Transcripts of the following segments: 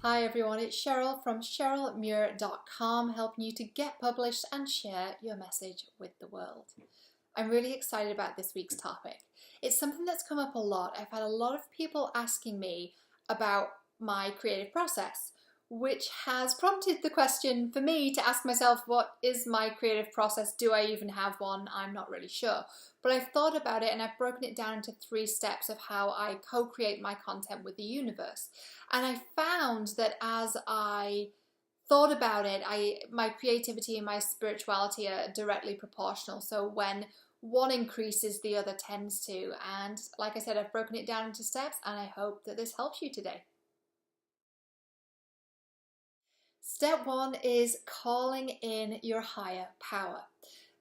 Hi everyone, it's Cheryl from CherylMuir.com, helping you to get published and share your message with the world. I'm really excited about this week's topic. It's something that's come up a lot. I've had a lot of people asking me about my creative process, which has prompted the question for me to ask myself, what is my creative process? Do I even have one? I'm not really sure. But I've thought about it and I've broken it down into 3 steps of how I co-create my content with the universe. And I found that as I thought about it, my creativity and my spirituality are directly proportional. So when one increases, the other tends to. And like I said, I've broken it down into steps and I hope that this helps you today. Step 1 is calling in your higher power.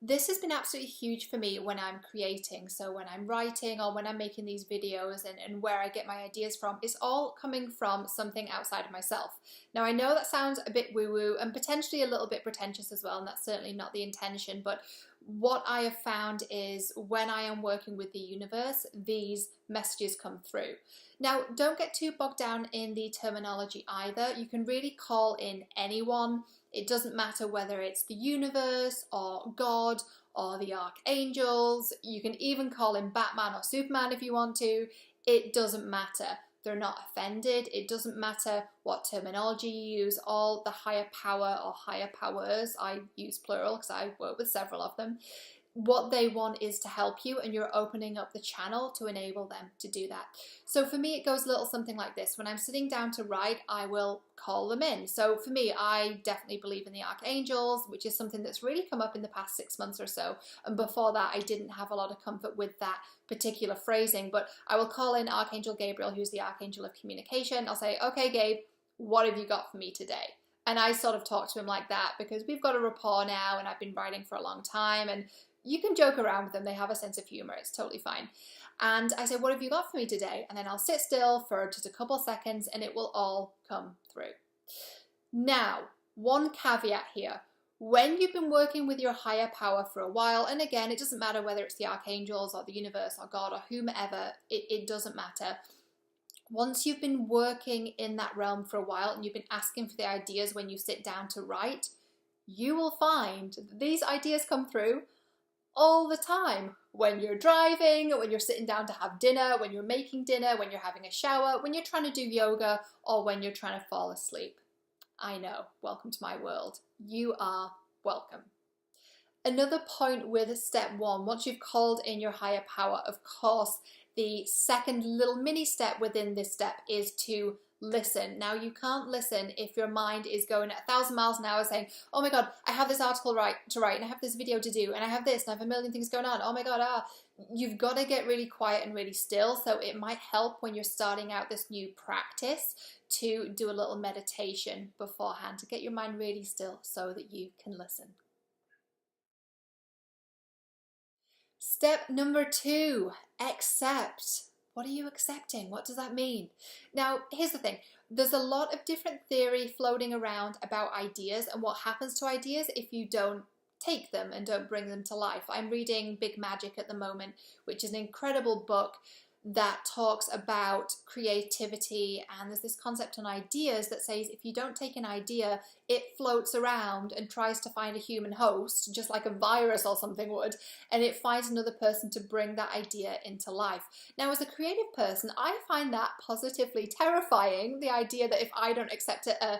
This has been absolutely huge for me when I'm creating. So when I'm writing or when I'm making these videos and where I get my ideas from, it's all coming from something outside of myself. Now I know that sounds a bit woo-woo and potentially a little bit pretentious as well, and that's certainly not the intention, but what I have found is when I am working with the universe, these messages come through. Now, don't get too bogged down in the terminology either. You can really call in anyone. It doesn't matter whether it's the universe or God or the archangels. You can even call in Batman or Superman if you want to. It doesn't matter. They're not offended. It doesn't matter what terminology you use. All the higher power or higher powers, I use plural because I work with several of them, what they want is to help you, and you're opening up the channel to enable them to do that. So for me, it goes a little something like this. When I'm sitting down to write, I will call them in. So for me, I definitely believe in the archangels, which is something that's really come up in the past 6 months or so. And before that, I didn't have a lot of comfort with that particular phrasing, but I will call in Archangel Gabriel, who's the archangel of communication. I'll say, okay, Gabe, what have you got for me today? And I sort of talk to him like that because we've got a rapport now and I've been writing for a long time, and you can joke around with them. They have a sense of humor. It's totally fine. And I say, what have you got for me today? And then I'll sit still for just a couple seconds and it will all come through. Now, one caveat here. When you've been working with your higher power for a while, and again, it doesn't matter whether it's the archangels or the universe or God or whomever, it doesn't matter. Once you've been working in that realm for a while and you've been asking for the ideas when you sit down to write, you will find that these ideas come through all the time. When you're driving, when you're sitting down to have dinner, when you're making dinner, when you're having a shower, when you're trying to do yoga, or when you're trying to fall asleep. I know, welcome to my world. You are welcome. Another point with step 1, once you've called in your higher power, of course, the second little mini step within this step is to listen. Now, you can't listen if your mind is going at 1,000 miles an hour saying, oh my God, I have this article to write, and I have this video to do, and I have this, and I have a million things going on. Oh my God, You've got to get really quiet and really still. So it might help when you're starting out this new practice to do a little meditation beforehand to get your mind really still so that you can listen. Step number 2, accept. What are you accepting? What does that mean? Now, here's the thing. There's a lot of different theory floating around about ideas and what happens to ideas if you don't take them and don't bring them to life. I'm reading Big Magic at the moment, which is an incredible book that talks about creativity, and there's this concept on ideas that says if you don't take an idea, it floats around and tries to find a human host, just like a virus or something would, and it finds another person to bring that idea into life. Now, as a creative person, I find that positively terrifying, the idea that if I don't accept a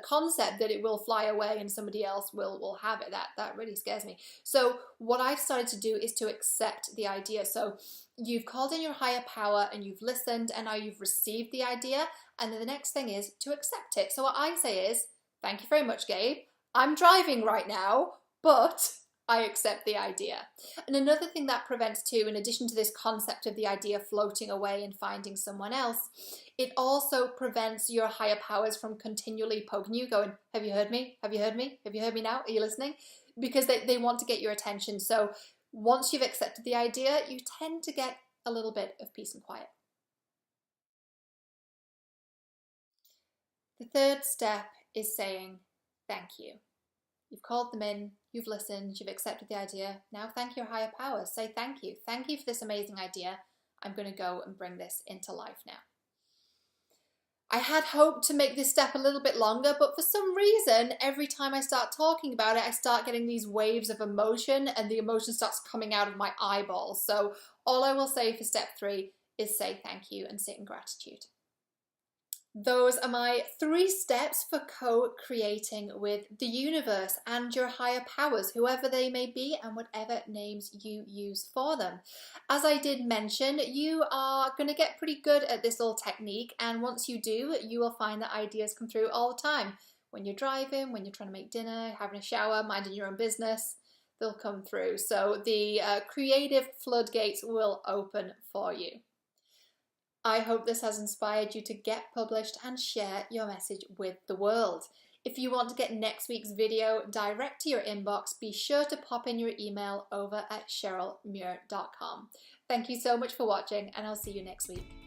concept, that it will fly away and somebody else will have it. That really scares me. So what I've started to do is to accept the idea. So you've called in your higher power and you've listened and now you've received the idea, and then the next thing is to accept it. So what I say is, thank you very much, Gabe. I'm driving right now, but I accept the idea. And another thing that prevents too, in addition to this concept of the idea floating away and finding someone else, it also prevents your higher powers from continually poking you, going, have you heard me? Have you heard me? Have you heard me now? Are you listening? Because they want to get your attention. So once you've accepted the idea, you tend to get a little bit of peace and quiet. The third step is saying thank you. You've called them in, you've listened, you've accepted the idea. Now thank your higher powers. Say thank you. Thank you for this amazing idea. I'm going to go and bring this into life now. I had hoped to make this step a little bit longer, but for some reason, every time I start talking about it, I start getting these waves of emotion and the emotion starts coming out of my eyeballs. So all I will say for step 3 is say thank you and sit in gratitude. Those are my 3 steps for co-creating with the universe and your higher powers, whoever they may be and whatever names you use for them. As I did mention, you are going to get pretty good at this little technique, and once you do, you will find that ideas come through all the time. When you're driving, when you're trying to make dinner, having a shower, minding your own business, they'll come through. So the creative floodgates will open for you. I hope this has inspired you to get published and share your message with the world. If you want to get next week's video direct to your inbox, be sure to pop in your email over at cherylmuir.com. Thank you so much for watching, and I'll see you next week.